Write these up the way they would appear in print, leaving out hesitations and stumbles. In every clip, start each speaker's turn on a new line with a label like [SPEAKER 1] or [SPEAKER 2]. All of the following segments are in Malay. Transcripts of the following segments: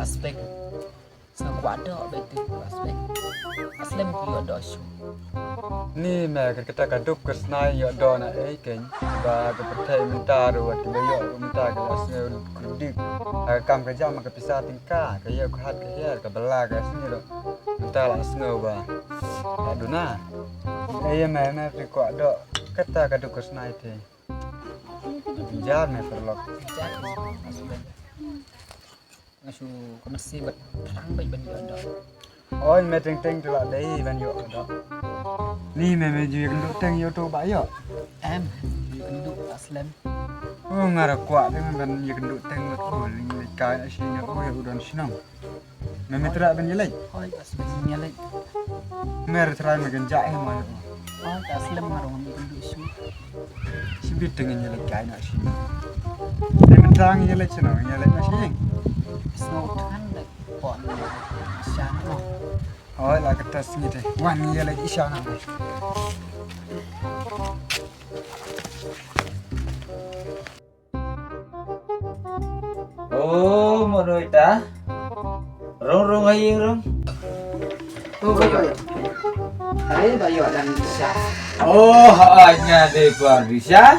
[SPEAKER 1] aspek sang kuada bete aspek aslam yo dosu
[SPEAKER 2] ni mẹ kita kaduk kesnai yo dona ken ba ke petai mentar wat ke yo mentar ke asne kudik kam kerja maka pisah tingkah ke yo khat ke ya ke bela ke sini lo mentar asne ba aduna mẹ pe ko do kata kaduk kesnai te jar me perlok
[SPEAKER 1] jar aspek ngasu komasi bat terang bai ban yo do
[SPEAKER 2] ôi mẹ teng tu la dei ban yo do ni mẹ ju kenduk teng yo to ba yo
[SPEAKER 1] em kenduk aslam
[SPEAKER 2] ngara kwa dengan ban yo kenduk teng ko ni kai na shi yo yo udon sinong mẹ tra ban yo lai
[SPEAKER 1] oi aspek nya lai
[SPEAKER 2] mẹ tra me gen jae ma yo
[SPEAKER 1] oi aslam marong kenduk su
[SPEAKER 2] si bit dengan yo lai kai na shi ni men trang yo lai sinong yo lai na shi
[SPEAKER 1] snow tan dak pon shan no
[SPEAKER 2] ôi là cái tas ni te wan yo lai isana
[SPEAKER 3] Oh, menurut ta? Rong aing rong.
[SPEAKER 1] tu bayo ai bayo dan sha
[SPEAKER 3] Oh, hanya de Parisha.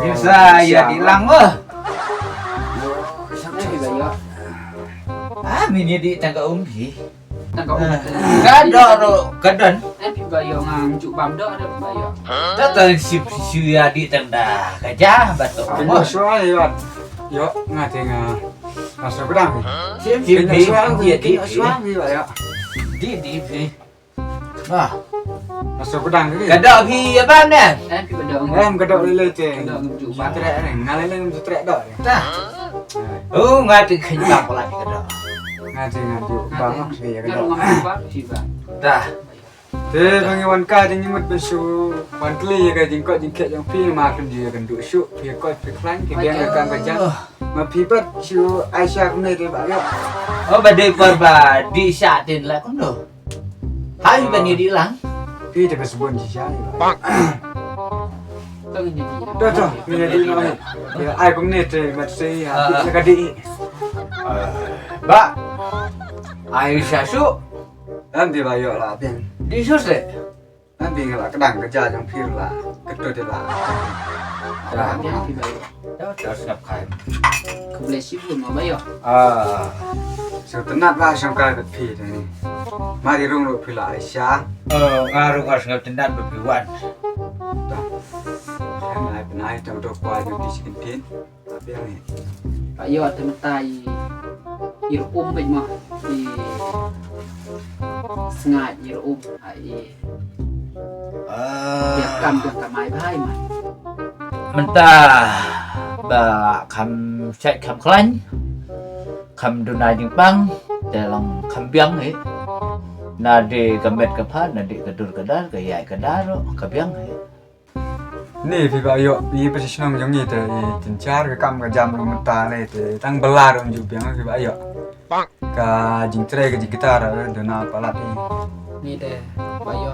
[SPEAKER 3] Bisa ya hilang loh.
[SPEAKER 1] ai bayo
[SPEAKER 3] Ah, mini di tangga umbi.
[SPEAKER 1] nang ko
[SPEAKER 3] Kada ro kadan.
[SPEAKER 1] ai bayo ngang ju bam do ada bayo
[SPEAKER 3] Datang si ya di tenda kaja batok.
[SPEAKER 2] cái yo xóa yo ngà thì ngà sao cái đằng
[SPEAKER 3] Sim
[SPEAKER 2] cái
[SPEAKER 3] sim
[SPEAKER 2] xóa
[SPEAKER 3] dia
[SPEAKER 2] cái
[SPEAKER 3] di
[SPEAKER 2] xóa như vậy ạ
[SPEAKER 3] di pi. Wah,
[SPEAKER 2] sao cái đằng cái
[SPEAKER 3] kada pi apa ne?
[SPEAKER 1] ai bayo
[SPEAKER 2] em cái đội lên trên
[SPEAKER 1] Cái đội trụ
[SPEAKER 2] ba
[SPEAKER 1] ba.
[SPEAKER 2] tre này ngà lên tre đợi
[SPEAKER 3] Ta. Oh, ngati kenyang pula di kada.
[SPEAKER 2] ngà thì ngà trụ ba ngọc thì cái
[SPEAKER 1] kalau
[SPEAKER 2] đội
[SPEAKER 1] ngam ba si ba
[SPEAKER 3] Ta.
[SPEAKER 2] thế bằng cáiวันca thì nhưng mà bên sốวันkli cái chính coi chính kẹt trong phi mà cần gì cần đủ số thì coi phải kháng thì đen cái cam cái chắc mà phi bắt số Aisyah cũng này thì bảo ạ
[SPEAKER 3] Oh, badai perba di saatin lah kan do. Hai bani di lang.
[SPEAKER 2] phi thì phải số buồn gì sao
[SPEAKER 1] tu ni di
[SPEAKER 2] đó thôi mình đi nói thì ai cũng nết thì mà xây hả phi cái đi
[SPEAKER 3] Ba. Aisyah su
[SPEAKER 2] em thì bảo là tiền
[SPEAKER 3] di sose.
[SPEAKER 2] em thì là cái đằng cái cha trong phi là cái tôi thì là
[SPEAKER 1] Dah dia si bayo
[SPEAKER 3] Dah siap kai.
[SPEAKER 1] ko boleh si pun ma bayo
[SPEAKER 3] Ah.
[SPEAKER 2] số tấn nát ba trong cái vật phi thì mà đi rung rồi phi là Aisyah
[SPEAKER 3] Ngaruh ngas ngap tendan bepiwan.
[SPEAKER 2] em lại bên ai trong đồ qua những cái sự kiện biết này
[SPEAKER 1] bayo temtai ir baik ma di sengat ir ai dia kam tu kamai bai ma
[SPEAKER 3] Mentah ba kam chạy kam klan. Kam dunai jing bang dalam kam biang he. Nade kamet kapan nade kedur kedar kayai kedaro kabiang he.
[SPEAKER 2] nè thì bảo yo đi bây giờ nó giống như thế chính xác cái cam cái jam nó ta này thì tăng bela rồi chụp yang thì bảo yo cái chính tre cái guitar rồi đó na pala đi
[SPEAKER 1] ni de bayo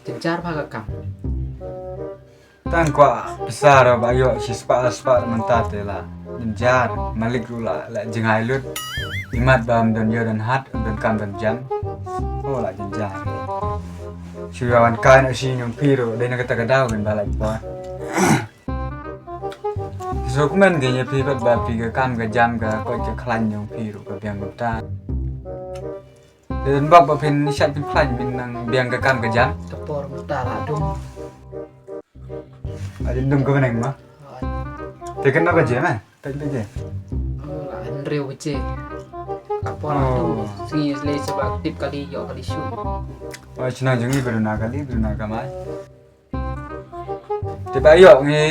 [SPEAKER 1] kencar pa kam
[SPEAKER 2] tăng qua besar rồi bảo yo si spa mentat thì là jar malik rula lại jeng hai lut imat bam dan yo dan hat dan kam dan jam oh lại jeng jar Chuawan kai na si nyong piro dai na kata kadao ben balai po so kumen ge nya pi bat ba pi ga kam ga jam ga ko ke khlan nyong piro ga biang ta den bak ba pin ni sat pin khlan min nang biang ga kam ga jam
[SPEAKER 1] tepor mutara dum
[SPEAKER 2] adin dum ga nang ma te kan ba je ma te je
[SPEAKER 1] an reu ce kapor dum si le sebab tip kali yo kali shu
[SPEAKER 2] oh china jong ni beruna kali beruna ka mai te ba yo ngi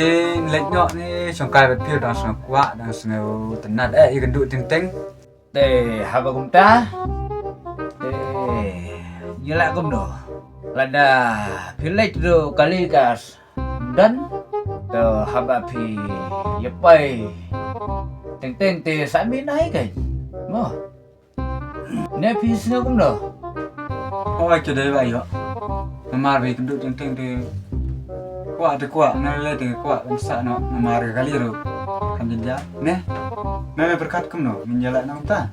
[SPEAKER 2] lek nyo ni song kai ba pio dang song kwa dang song tenat i kan du ting ting
[SPEAKER 3] Te haba kumta. Te nyela kum do. Lada village do kalikas dan te haba pi yepai. Teng teng te sami nai kai. Mo. Ne pi sino kum do.
[SPEAKER 2] ôi cái đấy vậy ạ mà vì cái độ tiếng tiếng thì quả nó lên từ quả bên sợ nó mà cái gali rồi cầm chân giá nè nè berkat kum no mình nhớ lại nó ta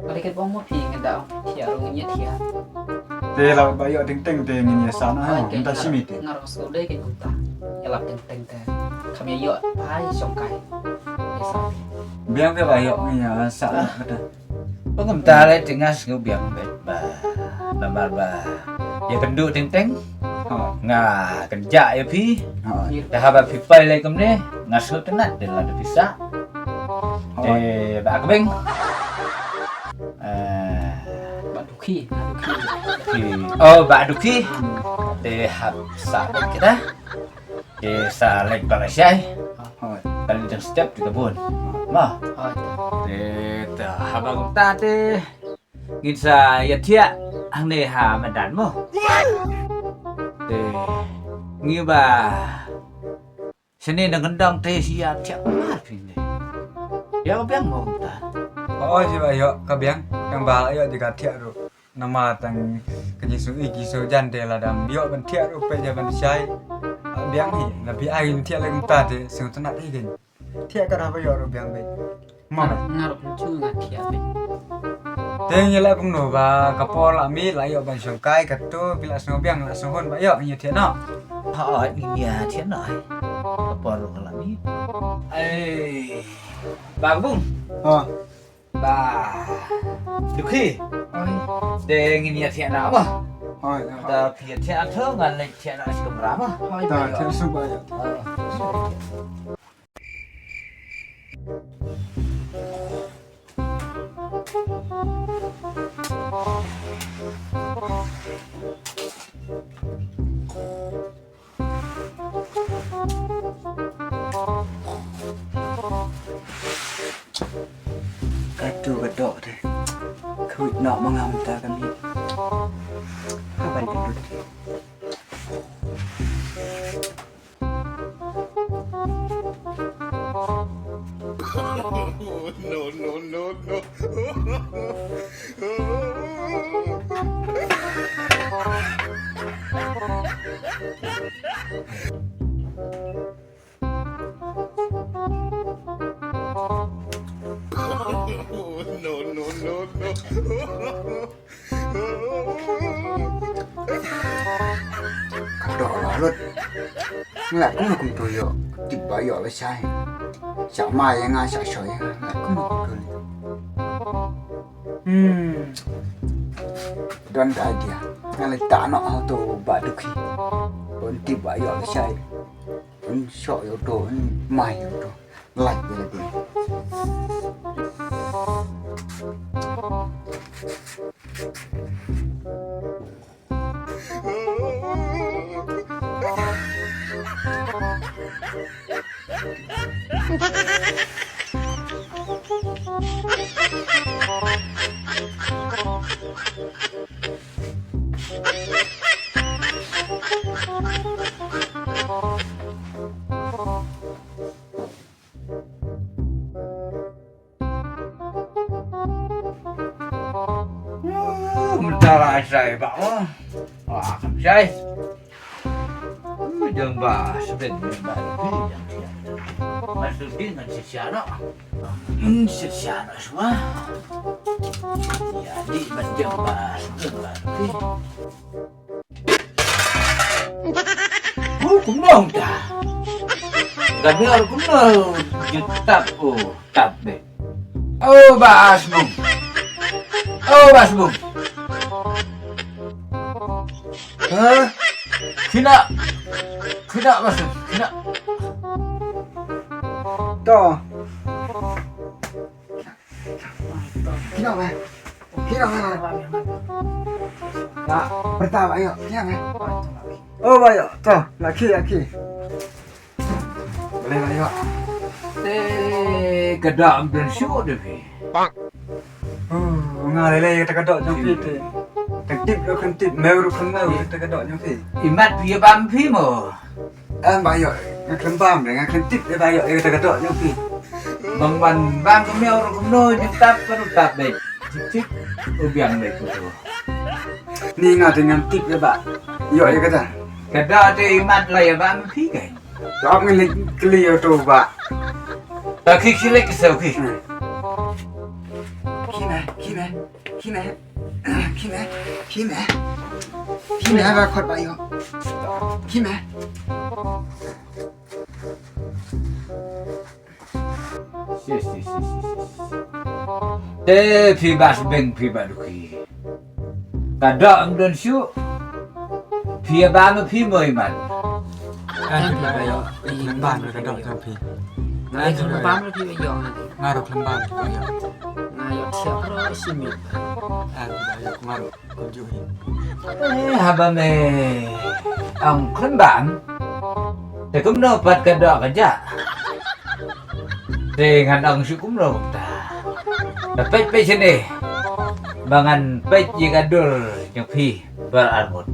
[SPEAKER 1] Kali ket bong mo pi ngada tia rong nya tia.
[SPEAKER 2] Te la ba yo ting ting te ngin ya sana ha ta simi te.
[SPEAKER 1] Ngarong so dei ket kuta. Elap teng teng te. Kami yo pai song kai. Desa.
[SPEAKER 2] Biang ke ba yo ya sa kata.
[SPEAKER 3] Pengem ta le tengas ngubiang bet ba. Ya kendu teng-teng.
[SPEAKER 2] Ha.
[SPEAKER 3] Nga kerja ya pi.
[SPEAKER 2] Ha.
[SPEAKER 3] Dah haba pi pai le kemne ngasu tenat de la de bisa. Ba kebeng.
[SPEAKER 1] Ba duki.
[SPEAKER 3] Ba duki. De hab sa kita. De sa lek balasai.
[SPEAKER 2] Ha.
[SPEAKER 3] Kali jeng setiap di kebun. Ma.
[SPEAKER 1] Hai.
[SPEAKER 3] De ta haba kum ta de. Ngin sa ya thia ang ne ha madan mo. De ngi ba. Sini dengan dong te sia thia ma pi ne. Ya biang mo ta.
[SPEAKER 2] Oh ji ba yo ka biang yang ba yo diga thia ru. Nama tang kenyi su iki su jan de la dam yo ban thia ru pe ja ban sai. Biang hi na bi ai thia le kum ta de su tanat hi gen. Thia ka ra ba yo ru biang be. Ma
[SPEAKER 1] Ngarong chu ngat tia be.
[SPEAKER 2] Teng yela kum no ba kapol ami la yo ban song kai ka to bila song biang la song hon ba yo nya thia no.
[SPEAKER 3] Họ đi nhà thiến nói bỏ rồi là mi ê bà có bung
[SPEAKER 2] Ờ.
[SPEAKER 3] bà được khi
[SPEAKER 1] Oi.
[SPEAKER 3] để nghìn nhà thiện nào mà
[SPEAKER 2] Oi.
[SPEAKER 3] ta thiện thiện thơ ngàn lệnh thiện nào chỉ cầm rám à
[SPEAKER 1] Hai
[SPEAKER 2] Ta
[SPEAKER 1] ba
[SPEAKER 2] thia
[SPEAKER 1] yo.
[SPEAKER 2] su ba yo. Kadu kedok deh. Kuit nak mengamta kami. Apa yang dulu deh? Kedok lalut. Nggak cũng là cùng tuổi yo. Chụp ba yo với sai. Sợ mai nga sợ sợi nggak cũng là cùng tuổi. Don ka dia. Ngalai tak nak auto ba duki. Bon tip ba yo với sai. Bon sợ yo to mai yo to. Like dia dia.
[SPEAKER 3] Bentar saya pak wah wah kan saya jangan bahas sebenarnya lebih yang dia masuk dengan sesiana sesiana semua jadi macam bahas lebih cũng không cả gần như cũng tập tập đấy bahas bung bahas bung hah kena masuk kena
[SPEAKER 2] To. Kira ba? Kira ba? Tak, pertama ayo, kira ba? Oh, ba yo. To, laki. Boleh ba yo?
[SPEAKER 3] Kedam dan syuk deh
[SPEAKER 2] Ngalele kita kedok jong pi te. Tip lo kan tip, meu lo kan meu kita kedok jong pi.
[SPEAKER 3] imat pia bam pi mo
[SPEAKER 2] Ba yo, ngakan bam dengan kan tip ba yo kita kedok jong pi.
[SPEAKER 3] bang bang kemel kemno ditap kan tap deh cicik ubiang deh tu
[SPEAKER 2] Ni ngat dengan tip ba. Yo ya kata.
[SPEAKER 3] kada te imat lah ya bam pi kan
[SPEAKER 2] Jawab ngelik keliyo tu ba.
[SPEAKER 3] tak kik silek kesau kik
[SPEAKER 2] Kina. mẹ khi mẹ và khọt bay khi mẹ
[SPEAKER 3] Te phi bas beng phi baduki. Kada ang don syu. Phi ba ma phi moi man.
[SPEAKER 2] anh thì bây giờ lên bàn rồi cái đọc cho phi
[SPEAKER 1] ไอ้คนบ้านเราพี่ไปยองนะ
[SPEAKER 2] ngaruh lên bàn thì bây giờ
[SPEAKER 1] นายเที่ยวรอชิมิ
[SPEAKER 2] anh thì bây giờ ngaruh kunjung
[SPEAKER 3] Haba me ang klan ban. Te kum no pat kada kaja. Te ngan ang syu kum no ta. Ta pet sini. Bangan pet jigadur yang phi beralmut.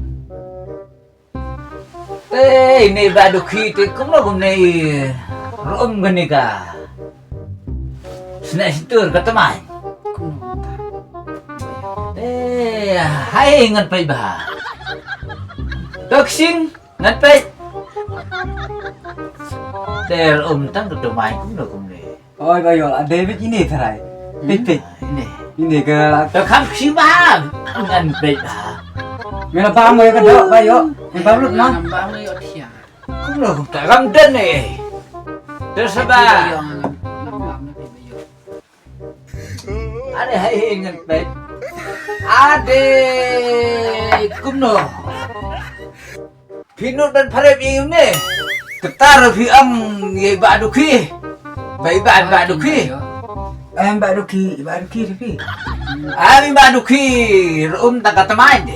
[SPEAKER 3] Ini baduki te kum no kum nei rum gani ka. Sena situr katamai.
[SPEAKER 1] คุณหนูตา
[SPEAKER 3] Hai ngan pai ba. Toksing ngan pai. Ter tang tu mai kum no kum ni.
[SPEAKER 2] ôi bây giờ anh David ini thay pipit
[SPEAKER 3] Ini.
[SPEAKER 2] ini ke
[SPEAKER 3] To kham si ba ngan pai ba.
[SPEAKER 2] mẹ ba mươi cái đó bây giờ em ba lúc nó
[SPEAKER 1] บ้านเราเที่ยว
[SPEAKER 3] Kum no kum ta gam den ni. Ter
[SPEAKER 1] พี่ไป
[SPEAKER 3] saba.
[SPEAKER 1] ยองนะบ้านเราพี่ไปยอง
[SPEAKER 3] Ade hai ngan pai. Ade kum no. Pinut dan parep iu ni. Ketar fi am ye ba duki. Bai ba duki.
[SPEAKER 2] em ba đôi khi thì phi
[SPEAKER 3] Ami ba duki ta katamai de.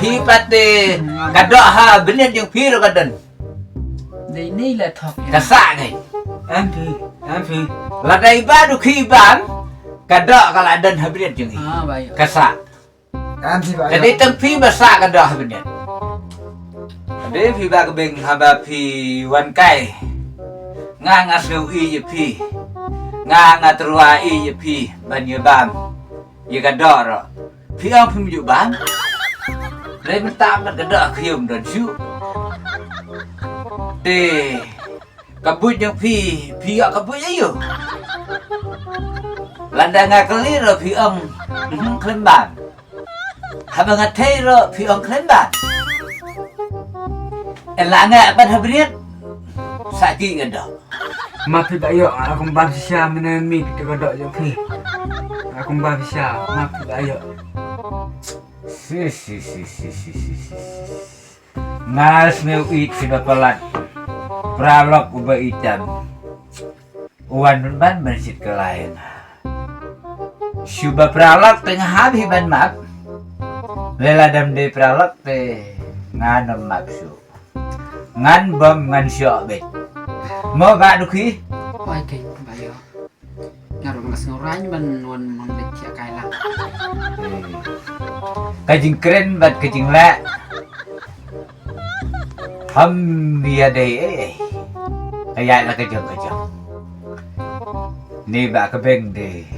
[SPEAKER 3] Phi pate kadok ha benet yang phi ro kadan.
[SPEAKER 1] ในนี่แหละท็อป
[SPEAKER 3] Kasak ni.
[SPEAKER 2] em phi
[SPEAKER 3] Ladai ba duki bang. Kadok kalau adan ha benet yang ni.
[SPEAKER 1] ไป
[SPEAKER 3] Kasak.
[SPEAKER 2] em thì bây
[SPEAKER 3] Jadi teng phi masak kadok ha benet. Ade phi ba kebeng haba phi wan kai. Ngang aseu i je phi. Ngang atrua i je phi ban ye bam. Ye kadok ro. Phi ang phi mju bam. Lai mentam kan kadok khium dan syu. Te kabut yang phi ak kabut ayo. Landa ngakeli ro phi ang klemban. Haba ngathei ro phi ang klemban. Elanga ban habriet. Saki kadok.
[SPEAKER 2] mà phi bây giờ aku ba bisa menemi kita kedok je phi aku ba bisa ma phi bây giờ
[SPEAKER 3] Si. Ngas meu it sida pelat. Pralok uba itan. Uwan ban bersit ke lain. Syuba pralok tengah habis ban map. Lela dam de pralok te nganam maksu. Ngan bom ngan syok bet. Mau ba duki?
[SPEAKER 1] ไปเก่งไปยองงานเราสงร้ายมันมันเด็กเที่ยวไกลละ
[SPEAKER 3] Kajing keren bat kajing la. Ham dia deh. Kayak lah kejam. Ni ba kebeng deh.